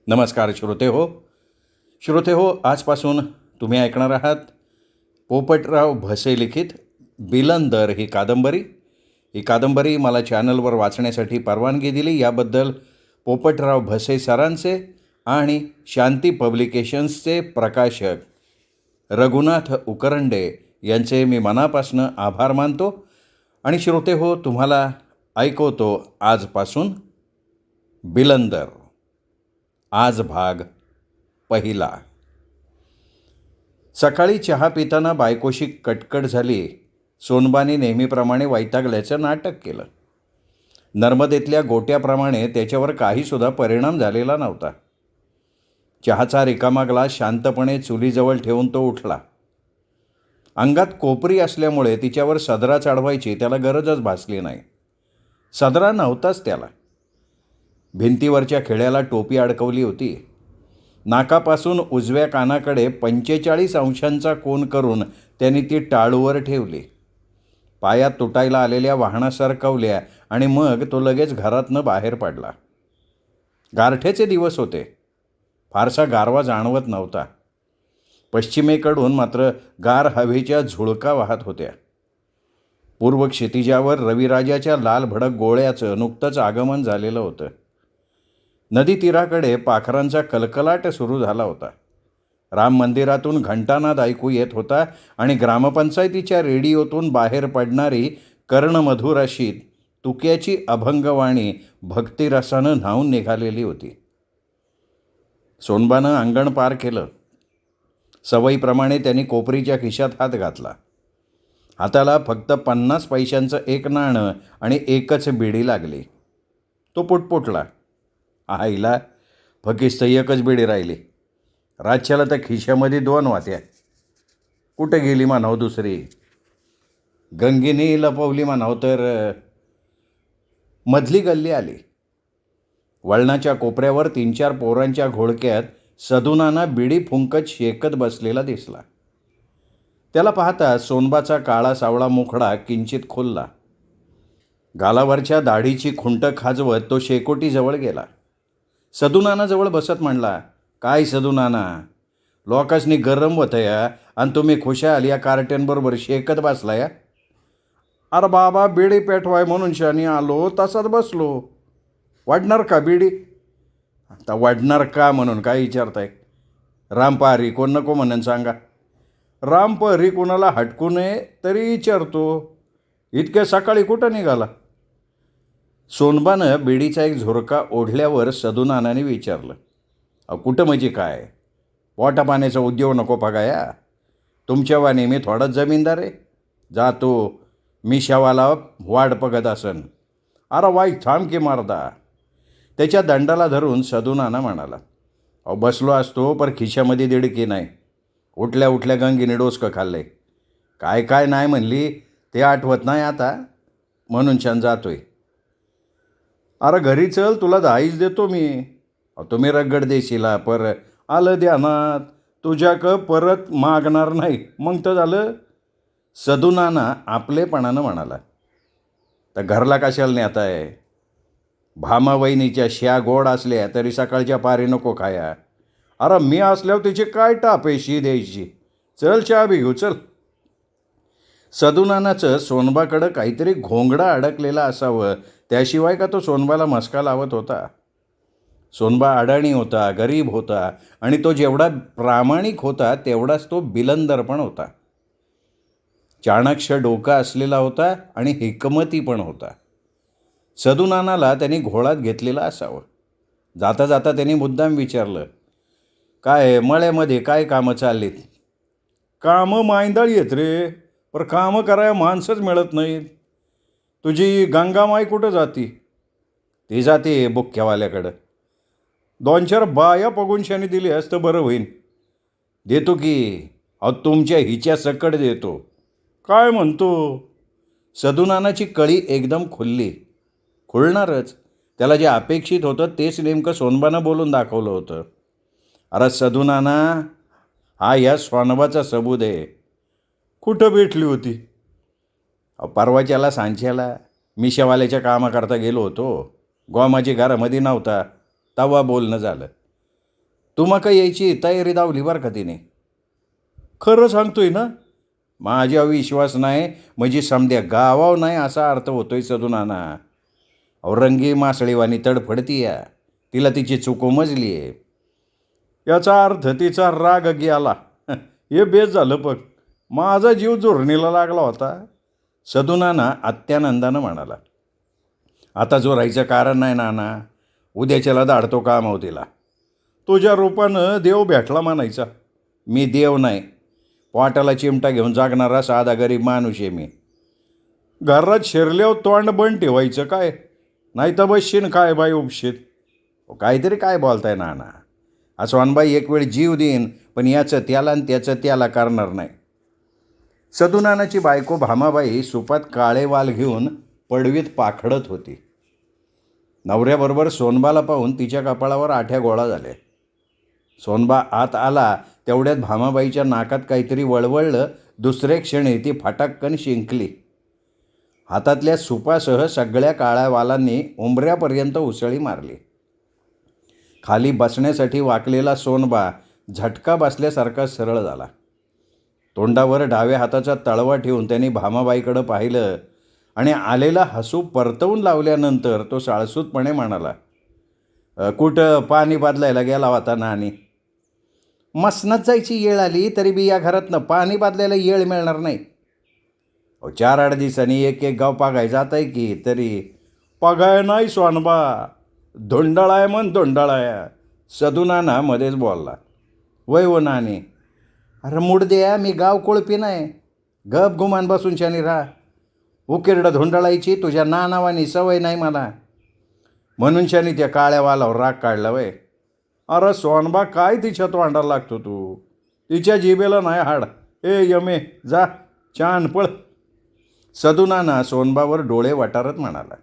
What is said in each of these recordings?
नमस्कार श्रोते हो, आजपासून तुम्ही ऐकणार आहात पोपटराव भसे लिखित बिलंदर ही कादंबरी मला चॅनलवर वाचण्यासाठी परवानगी दिली याबद्दल पोपटराव भसे सरांचे आणि शांती पब्लिकेशन्सचे प्रकाशक रघुनाथ उकरंडे यांचे मी मनापासून आभार मानतो. आणि श्रोते हो, तुम्हाला ऐकवतो आजपासून बिलंदर. आज भाग पहिला. सकाळी चहा पिताना बायकोशी कटकट झाली. सोनबाने नेहमीप्रमाणे वैतागल्याचं नाटक केलं. नर्मदेतल्या गोट्याप्रमाणे त्याच्यावर काहीसुद्धा परिणाम झालेला नव्हता. चहाचा रिकामा ग्लास शांतपणे चुलीजवळ ठेवून तो उठला. अंगात कोपरी असल्यामुळे तिच्यावर सदरा चढवायची त्याला गरजच भासली नाही. सदरा नव्हताच त्याला. भिंतीवरच्या खिळ्याला टोपी अडकवली होती. नाकापासून उजव्या कानाकडे 45 अंशांचा कोन करून त्यांनी ती टाळूवर ठेवली. पायात तुटायला आलेल्या वाहना सरकवल्या आणि मग तो लगेच घरातनं बाहेर पडला. गारठ्याचे दिवस होते. फारसा गारवा जाणवत नव्हता. पश्चिमेकडून मात्र गार हवेच्या झुळका वाहत होत्या. पूर्व क्षितिजावर रविराजाच्या लाल भडक गोळ्याचं नुकतंच आगमन झालेलं होतं. नदी तीराकडे पाखरांचा कलकलाट सुरू झाला होता. राम मंदिरातून घंटानाद ऐकू येत होता आणि ग्रामपंचायतीच्या रेडिओतून बाहेर पडणारी कर्णमधुर अशी तुक्याची अभंगवाणी भक्तिरसानं न्हावून निघालेली होती. सोनबानं अंगण पार केलं. सवयीप्रमाणे त्यांनी कोपरीच्या खिशात हात घातला. हाताला फक्त 50 पैशांचं एक नाणं आणि एकच बिडी लागली. तो पुटपुटला. आईला फकिस्त एकच बिडी राहिली. रातच्याला तर खिशामध्ये 2 वात्या. कुठे गेली म्हणावं दुसरी? गंगीने लपवली म्हणावं तर. मधली गल्ली आली. वळणाच्या कोपऱ्यावर 3-4 पोरांच्या घोळक्यात सदुनाना बिडी फुंकत शेकत बसलेला दिसला. त्याला पाहता सोनबाचा काळा सावळा मुखडा किंचित खुलला. गालावरच्या दाढीची खुंट खाजवत तो शेकोटीजवळ गेला. सदुनानाजवळ बसत म्हणला, काय सदुनाना, लोकांनी गरम होतं या आणि तुम्ही खुशाल या कार्ट्यांबरोबर शेकत बसला या? अरे बाबा, बिडी पेटवाय म्हणून शानी आलो, तसाच बसलो. वाढणार का बिडी? आता वाढणार का म्हणून काय विचारताय? रामपहारी कोण नको म्हणून सांगा. रामपहारी कोणाला हटकू नये तरी विचारतो. इतक्या सकाळी कुठं निघाला? सोनबानं बिडीचा एक झुरका ओढल्यावर सदुनानाने विचारलं, कुठं म्हणजे काय? पोटा पाण्याचा उद्योग नको पगाया. तुमच्यावाने मी थोडाच जमीनदार आहे. जातो मिशावाला वाढ पगत असन. अरे वाईट थांब की मारदा. त्याच्या दंडाला धरून सदुनाना म्हणाला, बसलो असतो पर खिशामध्ये दिडकी नाही. उठल्या उठल्या गंगीने डोसकं खाल्लंय. काय काय नाही म्हणली ते आठवत नाही आता, म्हणून छान जातोय. अरे घरी चल, तुला 10 देतो मी. तुम्ही रगड देशीला पर आलं ध्यानात, तुझ्याक परत मागणार नाही मग तर झालं. सदुनाना आपलेपणानं म्हणाला, तर घरला कशाला नेताय? भामा वहिनीच्या श्या गोड असल्या तरी सकाळच्या पारी नको खाया. अरे मी असल्यावर तिची काय टापेशी द्यायची. चल चहा बी घेऊ चल. सदुनानाचं सोनबाकडं काहीतरी घोंगडा अडकलेला असावं, त्याशिवाय का तो सोनबाला मस्का लावत होता. सोनबा अडाणी होता, गरीब होता आणि तो जेवढा प्रामाणिक होता तेवढाच तो बिलंदर पण होता. चाणाक्ष डोका असलेला होता आणि हिकमती पण होता. सदुनानाला त्यांनी घोळात घेतलेला असावं. जाता जाता त्यांनी मुद्दाम विचारलं, काय मळ्यामध्ये काय कामं चाललीत? कामं मायंदाळी येत रे, पर कामं करायला माणसंच मिळत नाहीत. तुझी गंगामाई कुठं जाती? ती जाते बुक्क्यावाल्याकडं. 2-4 बाया पगुनशाने दिली असतं बरं होईन. देतो की. तुमच्या हिच्या सकट देतो. काय म्हणतो? सदुनानाची कळी एकदम खुलणारच. त्याला जे अपेक्षित होतं तेच नेमकं सोनबानं बोलून दाखवलं होतं. अरे सदुनाना, हा या सोनबाचा सबूत आहे. कुठं भेटली होती? परवाच्याला सांच्याला मिशावाल्याच्या कामाकरता गेलो होतो. गोमाजी घरामध्ये नव्हता, तवा बोलणं झालं. तुम्हाला यायची तयारी दावली बरं का तिने. खरं सांगतोय ना. माझ्या विश्वास नाही म्हणजे समध्या गावाव नाही असा अर्थ होतोय सदुनाना. औरंगी मासळीवाणी तडफडती या. तिला तिची चूक उमजली आहे. याचा अर्थ तिचा राग गेला. हे बेस झालं बघ. माझा जीव जोरणीला लागला होता. सदुनाना अत्यानंदानं म्हणाला. आता जो राहायचं कारण नाही नाना. उद्याच्याला धाडतो काम तिला. तुझ्या रूपानं देव भेटला म्हणायचा. मी देव नाही. पोटाला चिमटा घेऊन जागणारा साधा गरीब माणूस आहे मी. घरात शिरल्यावर तोंड बंद ठेवायचं काय. नाही तर बसशीन काय बाई उपशीत. काहीतरी काय बोलताय नाना. असं सोनबाई एक वेळ जीव देईन पण याचं त्याला आणि त्याचं त्याला करणार नाही. सदुनानाची बायको भामाबाई सुपात काळे वाल घेऊन पडवीत पाखडत होती. नवऱ्याबरोबर सोनबाला पाहून तिच्या कपाळावर आठ्या गोळा झाल्या. सोनबा आत आला तेवढ्यात भामाबाईच्या नाकात काहीतरी वळवळलं. दुसरे क्षणी ती फटाक्कन शिंकली. हातातल्या सुपासह सगळ्या काळ्या वालांनी उंबऱ्यापर्यंत उसळी मारली. खाली बसण्यासाठी वाकलेला सोनबा झटका बसल्यासारखा सरळ झाला. तोंडावर डाव्या हाताचा तळवा ठेवून त्यांनी भामाबाईकडं पाहिलं आणि आलेला हसू परतवून लावल्यानंतर तो साळसूतपणे म्हणाला, कुठं पाणी बदलायला गेला होता नानी. मसनात जायची येळ आली तरी बी या घरातनं पाणी बदलायला येळ मिळणार नाही. 4-8 दिवसांनी एक गाव पागाय जात आहे की. तरी पगाय नाही सोनबा. धोंडाळाय मन धोंडाळाय. सदुनाना मध्येच बोलला. वय हो नानी. अरे मूड द्या. मी गाव कोळपी नाही. गप गुमान बसून शानी राहा. उकिरडं धोंडाळायची तुझ्या नानावानी सवय नाही मला. म्हणून शानी त्या काळ्या वालावर राग काढला वय. अरे सोनबा काय तिच्या तोंडाला लागतो तू. तिच्या जिभेला नाही हाड. यमे जा छान पळ. सदुनाना सोनबावर डोळे वटारत म्हणाला.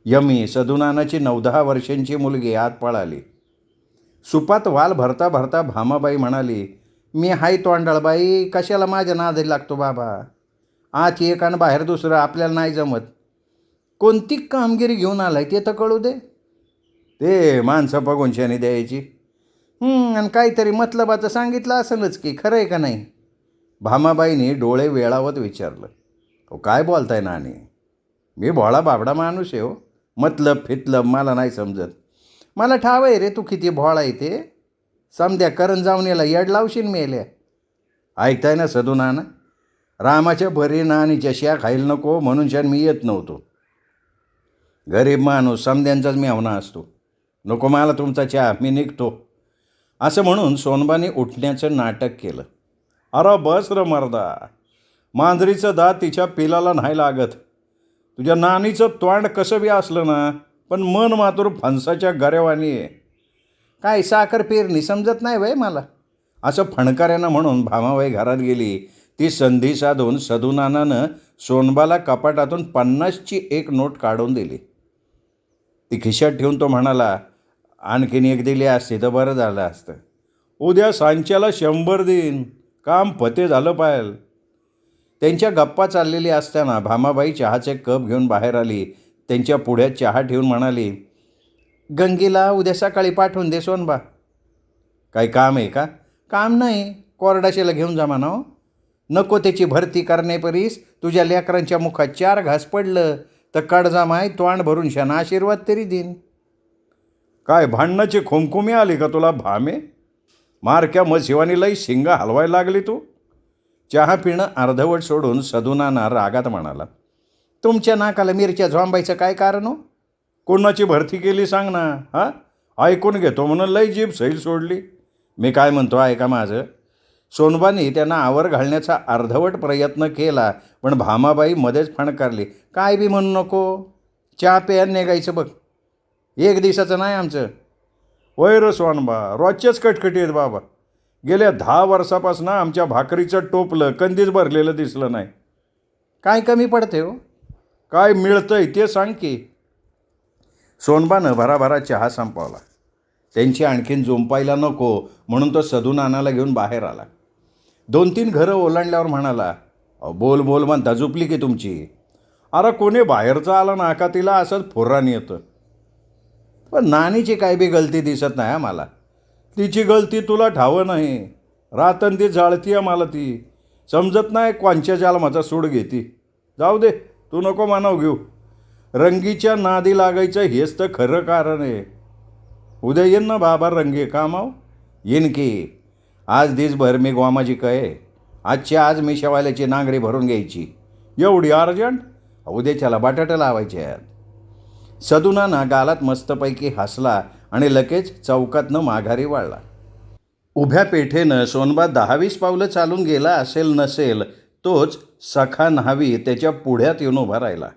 यमी सदुनानाची 9-10 वर्षांची मुलगी आत पळाली. सुपात वाल भरता भरता भामाबाई म्हणाली, मी हाय तोंडाळबाई. कशाला माझ्या नादी लागतो बाबा. आत एक आणि बाहेर दुसरं आपल्याला नाही जमत. कोणती कामगिरी घेऊन आलाय ते तर कळू दे. ते माणसं बघून शानी द्यायची. आणि काहीतरी मतलबाचं सांगितलं असेलच की. खरं आहे का नाही. भामाबाईने डोळे वेळावत विचारलं. काय बोलताय नानी. मी भोळा बाबडा माणूस आहे हो. मतलब फितलब मला नाही समजत. मला ठाव आहे रे तू किती भोळा आहे ते. समध्या करण जाऊन याला येड लावशील मेल्या. ऐकताय ना सदुनाना. रामाच्या भरी नानीच्या शिया खायला नको म्हणून शान मी येत नव्हतो. गरीब माणूस समध्यांचाच मेवना असतो. नको मला तुमचा चहा. मी निघतो. असं म्हणून सोनबाने उठण्याचं नाटक केलं. अरे बस र मर्दा. मांजरीचं दात तिच्या पिलाला नाही लागत. तुझ्या नानीचं तोंड कसं बी असलं ना पण मन मातूर फणसाच्या गऱ्यावानी आहे. काय साखर पेरणी समजत नाही वय मला. असं फणकाऱ्यानं म्हणून भामाबाई घरात गेली. ती संधी साधून सदुनानानं सोनबाला कपाटातून 50ची एक नोट काढून दिली. ती खिशात ठेवून तो म्हणाला, आणखीन एक दिली असती तर बरं झालं असतं. उद्या सांच्याला 100 देईन. काम फते झालं पाहिजे. त्यांच्या गप्पा चाललेली असताना भामाबाई चहाचे कप घेऊन बाहेर आली. त्यांच्या पुढ्यात चहा ठेवून म्हणाली, गंगेला उद्या सकाळी पाठवून दे सोनबा. काही काम आहे का. काम नाही. कोरडाशीला घेऊन जा म्हणावं. नको त्याची भरती करण्यापरीस तुझ्या लेकरांच्या मुखात 4 घास पडलं तर कडजामाय तोंड भरून शाना आशीर्वाद तरी देईन. काय भांडणाची खुमखुमी आली का तुला भामे. मारक्या मशिवानी लई शिंगा हलवायला लागली तू. चहा पिणं अर्धवट सोडून सदुनाना रागात म्हणाला, तुमच्या नाकाला मिरच्या झोंबायचं काय कारण हो. कोणाची भरती केली सांग ना. हां ऐकून घेतो म्हणून लई जीभ सैल सोडली. मी काय म्हणतो ऐका माझं. सोनबानी त्यांना आवर घालण्याचा अर्धवट प्रयत्न केला पण भामाबाई मध्येच फणकारली. काय बी म्हणू नको. चहा प्यायला निघायचं बघ. 1 दिवसाचं नाही आमचं. वय र सोनबा. रोजच्याच कटकटी आहेत बाबा. गेल्या 10 वर्षापासून आमच्या भाकरीचं टोपलं कंदीच भरलेलं दिसलं नाही. काय कमी पडते हो. काय मिळतंय ते सांग की. सोनबानं भराभरा चहा संपवला. त्यांची आणखीन झोंपायला नको म्हणून तो सदुनानाला घेऊन बाहेर आला. 2-3 घरं ओलांडल्यावर म्हणाला, बोल बोल म्हणता झोपली की तुमची. अरे कोणी बाहेरचं आला ना का तिला असंच फुर्रान येतं. पण नानीची काय बी गलती दिसत नाही मला. तिची गलती तुला ठावं नाही. रातन ती जाळतीय मला ती. समजत नाही कोणच्या जालमाचा सूड घेती. जाऊ दे, तू नको मानव घेऊ. रंगीच्या नादी लागायचं हेच तर खरं कारण आहे. उद्या येईन ना बाबा रंगे कामाव? येईन की. आज दिसभर मी गोमाजी कहे. आजच्या आज मी शेवाल्याची नांगरी भरून घ्यायची. एवढी अर्जंट? उद्याच्याला बटाटे लावायचे आहेत. सदुनाना गालात मस्तपैकी हसला आणि लगेच चौकातनं माघारी वाळला. उभ्या पेठेनं सोनबा 10-20 पावलं चालून गेला असेल नसेल तोच सखा न्हावी त्याच्या पुढ्यात येऊन उभा राहिला.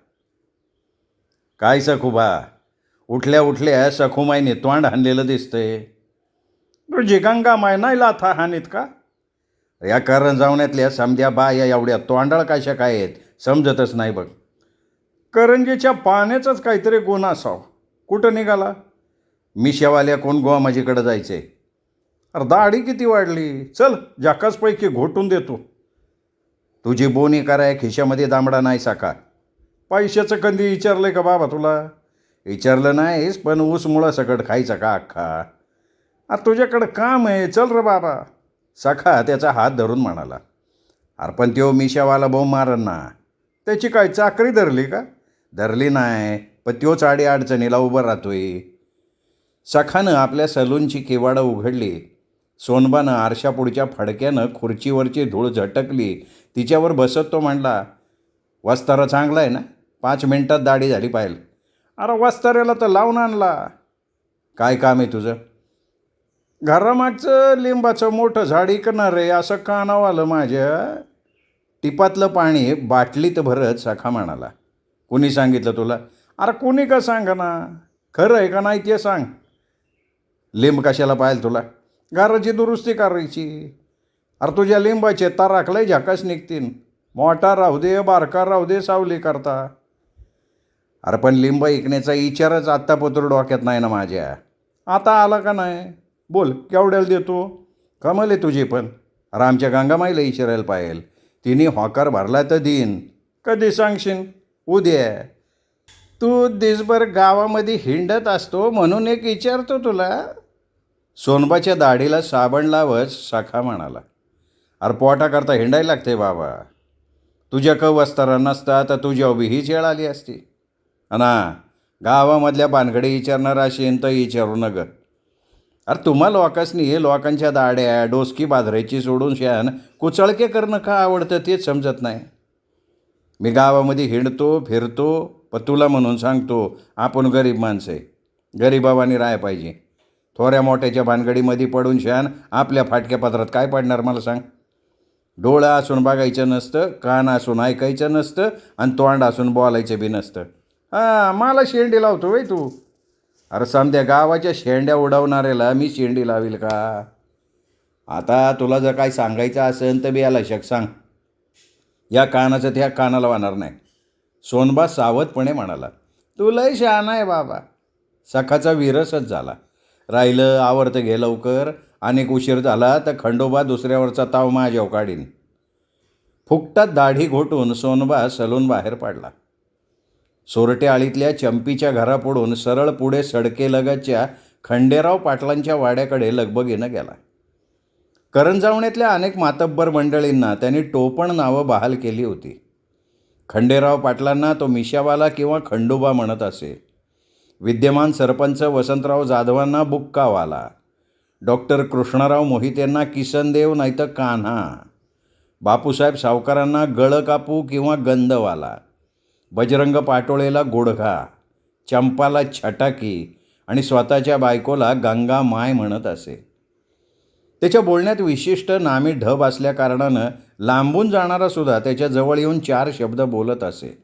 काय सखुबा, उठल्या उठल्या सखुमाईने तोंड हाणलेलं दिसतंय. तुझी गंगा माय नाही लाथा हानीत का? या करंजावण्यातल्या समध्या बाया एवढ्या तोंडाळ कशा काय आहेत समजतच नाही बघ. करंजीच्या पाण्याचाच काहीतरी गुण असावं. कुठं निघाला? मिशावाल्या कोण गोमाजीकडे जायचे? अरे दाढी किती वाढली. चल जाकासपैकी घोटून देतो. तुझी बोनी कराय खिशामध्ये दामडा नाही साका. पैशाचं कधी विचारलंय का बाबा तुला? विचारलं नाहीस पण ऊस मुळा सकट खायचा का अख्खा? अरे तुझ्याकडं काम आहे, चल रे बाबा. सखा त्याचा हात धरून म्हणाला. अरे पण त्यो मिशावाला भाऊ मारन ना. त्याची काय चाकरी धरली का? धरली नाही, पण त्योच आडी अडचणीला उभं राहतोय. सखानं आपल्या सलूनची केवाडं उघडली. सोनबानं आरशापुढच्या फडक्यानं खुर्चीवरची धूळ झटकली. तिच्यावर बसत तो म्हणला, वस्तारा चांगला आहे ना? 5 मिनिटात दाढी झाली पाहिजे. अरे वस्ताऱ्याला तर लावून आणला. काय काम आहे तुझं? घरामागचं लिंबाचं मोठं झाड इकणार रे, असं कानावर आलं माझ्या. टिपातलं पाणी बाटलीत भरत सखा म्हणाला. कुणी सांगितलं तुला? अरे कुणी का सांगा ना. खरं आहे का नाही ते सांग. लिंब कशाला पाहिजे तुला? घराची दुरुस्ती करायची. अरे तुझ्या लिंबाचे ताराकलंय झाकास निघतील. मोठा राहू दे बारका राहू दे सावली करता. अरे पण लिंब ऐकण्याचा विचारच आत्तापत्र डोक्यात नाही ना माझ्या. आता आला का नाही? बोल केवढ्याला देतो? कमल आहे तुझी पण. अरे आमच्या गंगामाईला विचारायला पाहिजे. तिने होकार भरला तर देईन. कधी सांगशील? उद्या. तू दिसभर गावामध्ये हिंडत असतो म्हणून एक विचारतो तुला. सोनबाच्या दाढीला साबण लावत सखा म्हणाला. अरे पोटाकरता हिंडायला लागते बाबा. तुझ्या वस्तारा नसता तर तुझ्या उभी हीच वेळ आली असती. ना गावामधल्या भानगडी विचारणार असेल तर विचारू नग. अरे तुम्हा लोकांनी हे लोकांच्या दाड्या डोसकी बाजरायची सोडून शान कुचळके करणं का आवडतं तेच समजत नाही. मी गावामध्ये हिंडतो फिरतो पण तुला म्हणून सांगतो, आपण गरीब माणसं आहे. गरीबावानी राहाय पाहिजे. थोड्या मोठ्याच्या भानगडीमध्ये पडून शान आपल्या फाटक्या पत्रात काय पडणार मला सांग? डोळं असून बघायचं नसतं, कान असून ऐकायचं नसतं आणि तोंड असून बोलायचं बी नसतं. हां मला शेंडी लावतो वय तू? अरे समध्या गावाच्या शेंड्या उडवणाऱ्याला मी शेंडी लावील का? आता तुला जर काय सांगायचं असेल तर बी याला शक सांग. या कानाचं त्या कानाला वाहणार नाही. सोनबा सावधपणे म्हणाला. तुलाही शहाणा आहे बाबा. सखाचा विरसच झाला. राहिलं आवडतं घे लवकर. अनेक उशीर झाला तर खंडोबा दुसऱ्यावरचा ताव माझ्याव काढीन. फुकटात दाढी घोटून सोनबा सलून बाहेर पडला. सोरटे आळीतल्या चंपीच्या घरापुढून सरळ पुढे सडकेलगतच्या खंडेराव पाटलांच्या वाड्याकडे लगबगीनं गेला. करंजावण्यातल्या अनेक मातब्बर मंडळींना त्यांनी टोपण नावं बहाल केली होती. खंडेराव पाटलांना तो मिशावाला किंवा खंडोबा म्हणत असे. विद्यमान सरपंच वसंतराव जाधवांना बुक्कावाला, डॉक्टर कृष्णराव मोहितेंना किसनदेव नाहीतर कान्हा, बापूसाहेब सावकारांना गळकापू किंवा गंधवाला, बजरंग पाटोळेला गोडघा, चंपाला छटाकी आणि स्वतःच्या बायकोला गंगा माय म्हणत असे. त्याच्या बोलण्यात विशिष्ट नामी ढब असल्याकारणानं लांबून जाणारा सुद्धा त्याच्या जवळ येऊन 4 शब्द बोलत असे.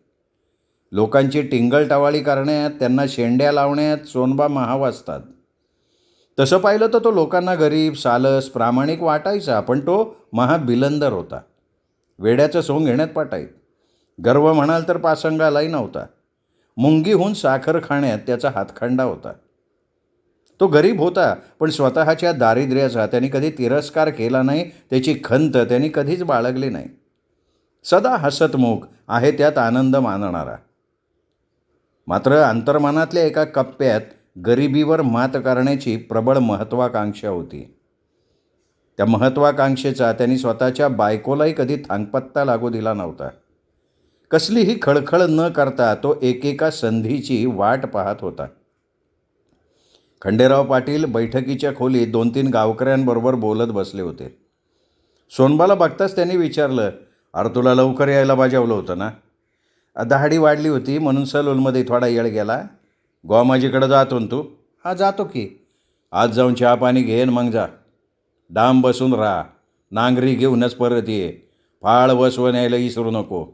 लोकांची टिंगलटवाळी करण्यात, त्यांना शेंड्या लावण्यात सोनबा महाव असतात. तसं पाहिलं तर तो लोकांना गरीब सालस प्रामाणिक वाटायचा, पण तो महाबिलंदर होता. वेड्याचं सोंग घेण्यात पाठायत. गर्व म्हणाल तर पासंगालाही नव्हता. मुंगीहून साखर खाण्यात त्याचा हातखंडा होता. तो गरीब होता पण स्वतःच्या दारिद्र्याचा त्यांनी कधी तिरस्कार केला नाही. त्याची खंत त्यांनी कधीच बाळगली नाही. सदा हसतमुख आहे त्यात आनंद मानणारा. मात्र अंतर्मनातल्या एका कप्प्यात गरिबीवर मात करण्याची प्रबळ महत्त्वाकांक्षा होती. त्या महत्त्वाकांक्षेचा त्यांनी स्वतःच्या बायकोलाही कधी थांगपत्ता लागू दिला नव्हता. कसलीही खळखळ न करता तो एकेका संधीची वाट पाहत होता. खंडेराव पाटील बैठकीच्या खोलीत 2-3 गावकऱ्यांबरोबर बोलत बसले होते. सोनबाला बघताच त्यांनी विचारलं, अरे तुला लवकर यायला बजावलं होतं ना? दहाडी वाढली होती म्हणून सलूलमध्ये थोडा येळ गेला. गोमाजीकडं जातो ना तू? हा जातो की. आज जाऊन चहा पाणी घेन मग जा. डांब बसून राहा. नांगरी घेऊनच परत ये. फाळ वसवून यायला विसरू नको.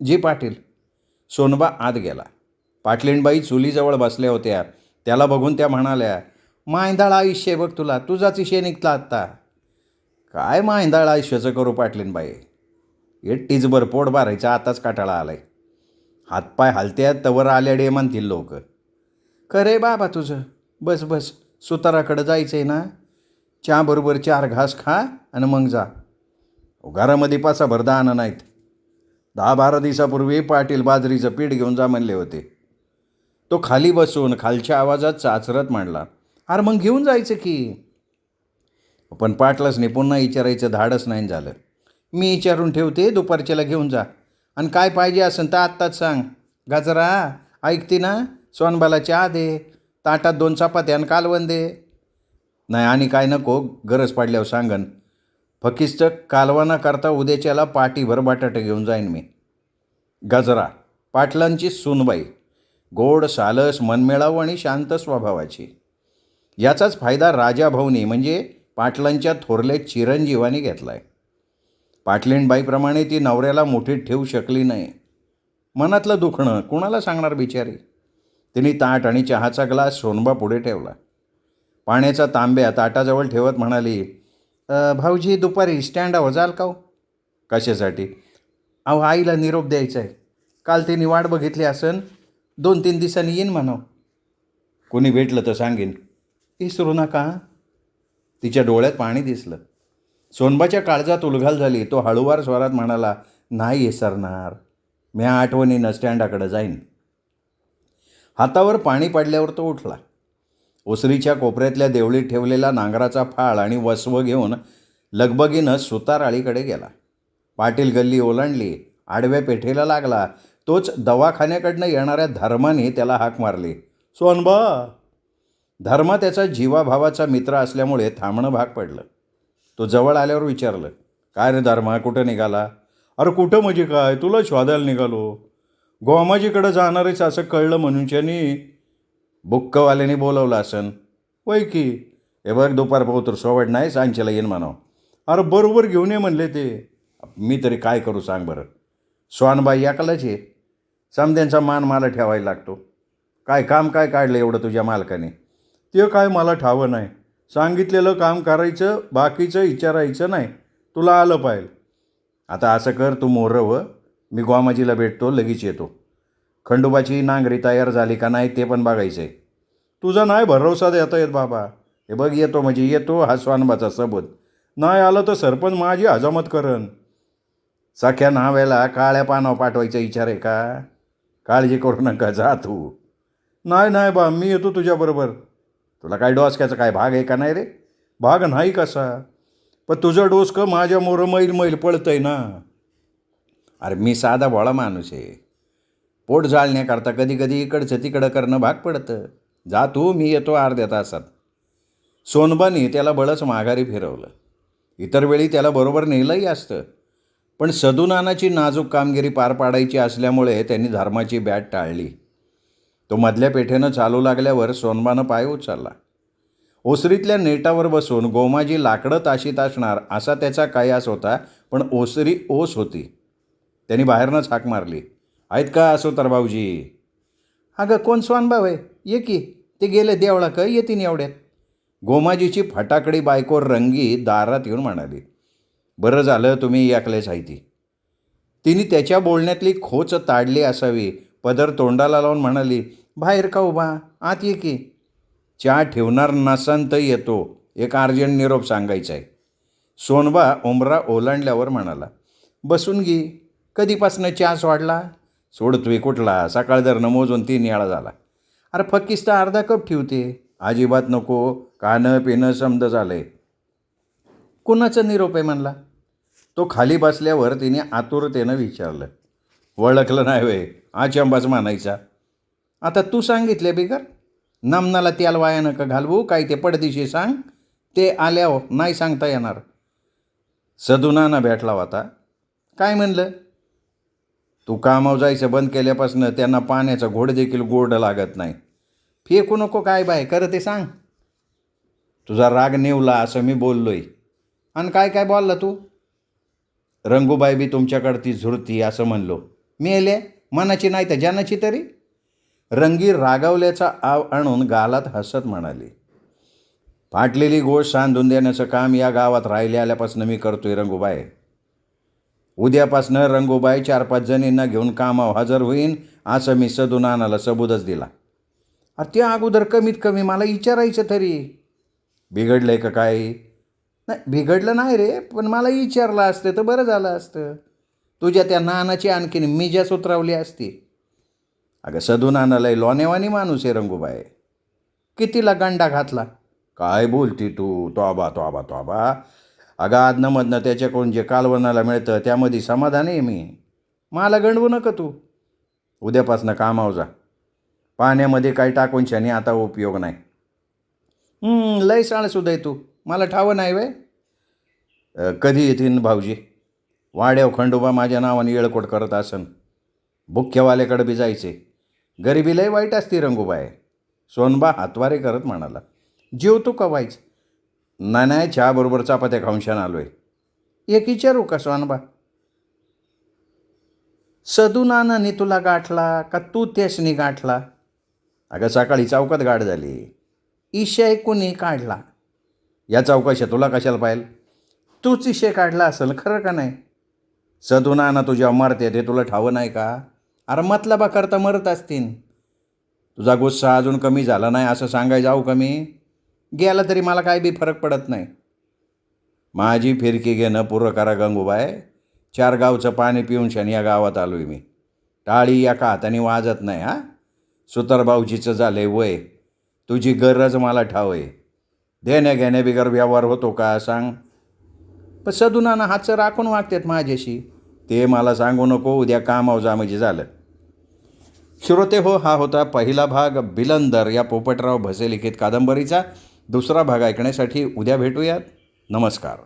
जी पाटील. सोनबा आत गेला. पाटलीणबाई चुलीजवळ बसल्या होत्या. त्याला बघून त्या म्हणाल्या, मायंदाळ आयुष्य बघ तुला, तुझाच विषय निघला आत्ता. काय मायंदाळ आयुष्याचं करू पाटलीणबाई? एकटीचभर पोट भरायचं आताच काटाळा आलाय. हातपाय हालत्यात तवर आल्याडे म्हणतील लोक. करे बाबा तुझं. बस बस, सुताराकडं जायचं आहे ना? चहाबरोबर 4 घास खा आणि मग जा. घरामध्ये पासाभर दाणं नाहीत. 10-12 दिवसापूर्वी पाटील बाजरीचं पीठ घेऊन जा म्हणले होते. तो खाली बसून खालच्या आवाजात चाचरत मांडला, अरे मग घेऊन जायचं की. पण पाटलासने पुन्हा विचारायचं धाडस नाही झालं. मी विचारून ठेवते, दुपारच्याला घेऊन जा. आणि काय पाहिजे असेल तर आत्ताच सांग. गाजरा ऐकते ना? सोनबाला चहा दे, ताटात 2 चपात्या आणि कालवण दे. नाही आणि काय नको, गरज पडल्यावर सांगन. फकिस्त कालवाना करता उद्याच्याला पाटीभर बटाटे घेऊन जाईन मी. गजरा पाटलांची सूनबाई, गोड सालस, मनमिळाऊ आणि शांत स्वभावाची. याचाच फायदा राजाभाऊनी म्हणजे पाटलांच्या थोरल्या चिरंजीवानी घेतला आहे. पाटलीणबाईप्रमाणे ती नवऱ्याला मुठीत ठेवू शकली नाही. मनातलं दुखणं कुणाला सांगणार बिचारी. तिने ताट आणि चहाचा ग्लास सोनबा पुढे ठेवला. पाण्याचा तांब्या ताटाजवळ ठेवत म्हणाली, भाऊजी दुपारी स्टँडावर जाल का हो? कशासाठी? अहो आईला निरोप द्यायचा आहे. काल तिने वाट बघितली असन. 2-3 दिवसांनी येईन म्हणाव. कोणी भेटलं तर सांगेन. विसरू नका. तिच्या डोळ्यात पाणी दिसलं. सोनबाच्या काळजात उलघाल झाली. तो हळूवार स्वरात म्हणाला, नाही विसरणार. मी आठवणीनं स्टँडाकडे जाईन. हातावर पाणी पडल्यावर तो उठला. ओसरीच्या कोपऱ्यातल्या देवळीत ठेवलेला नांगराचा फाळ आणि वसवं घेऊन लगबगीनं सुताराळीकडे गेला. पाटील गल्ली ओलांडली. आडव्या पेठेला लागला. तोच दवाखान्याकडनं येणाऱ्या धर्माने त्याला हाक मारली, सोनबा. धर्मा त्याचा जीवाभावाचा मित्र असल्यामुळे थांबणं भाग पडलं. तो जवळ आल्यावर विचारलं, काय रे धर्मा, कुठं निघाला? अरे कुठं म्हणजे काय, तुला शोधायला निघालो. गोमाजीकडं जाणारेच असं कळलं म्हणूनच्यानी बुक्कवाल्याने बोलवलं असन. वय की. हे बघ दुपार पोहतर सोवड नाही, सांच्याला येईन म्हणावं. अरे बरोबर घेऊन ये म्हणले ते. मी तरी काय करू सांग बरं. सोनबाई एकलाच आहे. समद्यांचा मान मला ठेवायला लागतो. काय काम काय काढलं एवढं तुझ्या मालकाने? ते काय मला ठावं नाही. सांगितलेलं काम करायचं, बाकीचं विचारायचं नाही. तुला आलं पाहिजे. आता असं कर, तू मोरं व मी गोमाजीला भेटतो, लगेच येतो. खंडोबाची नांगरी तयार झाली का नाही ते पण बघायचं आहे. तुझा नाही भरोसा देता येत बाबा. हे बघ, येतो म्हणजे येतो, हा सोनबाचा सबूत. नाही आलं तर सरपंच माझी हजामत करन. सख्या नाव्याला काळ्या पानावर पाठवायचा विचार आहे का? काळजी करू नका, जा तू. नाही नाही बा, मी येतो तुझ्याबरोबर. तुला काय डोसक्याचा काय भाग आहे का नाही रे? भाग नाही कसा, पण तुझं डोसकं माझ्या मोरं मैल मैल पळतंय ना. अरे मी साधा भोळा माणूस आहे. पोट जाळण्याकरता कधी कधी इकडचं तिकडं करणं भाग पडतं. जा तू, मी येतो अर्ध्या तासात. सोनबानी त्याला बळच माघारी फिरवलं. इतर वेळी त्याला बरोबर नेलंही असतं, पण सदुनानाची नाजूक कामगिरी पार पाडायची असल्यामुळे त्यांनी धर्माची बॅट टाळली. तो मधल्या पेठेनं चालू लागल्यावर सोनबानं पाय उचलला. ओसरीतल्या नेटावर बसून गोमाजी लाकडं ताशीत असणार असा त्याचा कयास होता, पण ओसरी ओस होती. त्यांनी बाहेरनंच हाक मारली, आहेत का असोतर भाऊजी? अगं कोण सोनभाऊ आहे? ये की. ते गेले देवळा का, येतीन एवढ्यात. गोमाजीची फटाकडी बायको रंगी दारात येऊन म्हणाली, बरं झालं तुम्ही एकलेच आहे ती. तिने त्याच्या बोलण्यातली खोच ताडली असावी. पदर तोंडाला लावून म्हणाली, बाहेर का उभा, आत ये की. चहा ठेवणार नसन तर येतो, एक अर्जंट निरोप सांगायचा आहे. सोनबा उंबरा ओलांडल्यावर म्हणाला, बसून घे. कधीपासनं चहा सोडला? सोडतोय कुठला, सकाळ जर मोजून 3 वेळा झाला. अरे फक्कीस्त अर्धा कप ठेवते. अजिबात नको, खाणं पिणं समद झालंय. कुणाचा निरोप आहे म्हणला. तो खाली बसल्यावर तिने आतुरतेनं विचारलं. ओळखलं नाही वे, आचंबाच मानायचा. आता तू सांगितले बिगर, नामनाला त्याला वाया नका घालवू, काय ते पडदिशी सांग, ते आल्यावर नाही सांगता येणार. सदुनाना भेटला होता. काय म्हणलं. तू कामावर जायचं बंद केल्यापासून त्यांना पाण्याचा घोड देखील गोड लागत नाही. फेकू नको काय बाय, खरं ते सांग. तुझा राग नेवला असं मी बोललोय. आणि काय काय बोलला तू. रंगूबाई बी तुमच्याकडे झुरती असं म्हणलो. मेले मनाची नाही तर जनाची तरी. रंगी रागावल्याचा आव आणून गालात हसत म्हणाली. फाटलेली गोष्ट सांधून देण्याचं काम या गावात राहिले आल्यापासून मी करतोय रंगूबाई. उद्यापासनं रंगूबाई 4-5 जणींना घेऊन कामावर हजर होईन असं मी सदुनानाला सबूतच दिला. अरे त्या अगोदर कमीत कमी मला विचारायचं तरी. बिघडलंय का काय. नाही बिघडलं नाही रे, पण मला विचारलं असतं तर बरं झालं असतं. तुझ्या त्या नानाची आणखीन मिजाच उतरावली असती. अगं सदुनानालाही लोनेवानी माणूस आहे रंगूबाई. कितीला गंडा घातला. काय बोलती तू. तोबा तोबा तोबा. अगं आदनंमधनं त्याच्याकडून जे कालवणाला मिळतं त्यामध्ये समाधान आहे मी. मला गंडवू नका तू. उद्यापासनं कामावर जा. पाण्यामध्ये काही टाकून शनी आता उपयोग नाही. लय साळसुद्धा आहे तू. मला ठावं नाही वे. कधी येतील भाऊजी. वाड्याव खंडोबा माझ्या नावाने येळकोट करत असन. बुक्क्यावाल्याकडे बी जायचे. गरिबी लय वाईट असते रंगूबाई. सोनबा हातवारे करत म्हणाला. जेवतो का व्हायच. नाही चहाबरोबर चपात्या खाऊन आलोय. एक विचारू का सोनबा. सदुनानाने तुला गाठला का तू त्यासनी गाठला. अगं सकाळी चौकात गाठ झाली. इशय कुणी काढला. या चौकशा तुला कशाला पाहिजे. तूच इशय काढला असेल खरं का नाही. सदुनाना तुझ्या मरते ते तुला ठावं नाही का. अरे मतलबा करता मरत असतील. तुझा गुस्सा अजून कमी झाला नाही असं सांगाय जाऊ का मी. गेला तरी मला काय बी फरक पडत नाही. माझी फिरकी घेणं पुरं करा गंगूबाई. 4 गावचं पाणी पिऊन शनी या गावात आलोय मी. टाळी एका हाताने वाजत नाही हा. सुतारबावजीचं झालंय वय. तुझी गरज मला ठाव आहे. देण्या घेण्या बिगर व्यवहार होतो का सांग. पण सदुनाना हातचं राखून वागतात माझ्याशी. ते मला सांगू नको. उद्या कामावर जा म्हणजे झालं. श्रोते हो, हा होता पहिला भाग बिलंदर या पोपटराव भसे लिखित कादंबरीचा. दुसरा भाग ऐकण्यासाठी उद्या भेटूयात. नमस्कार.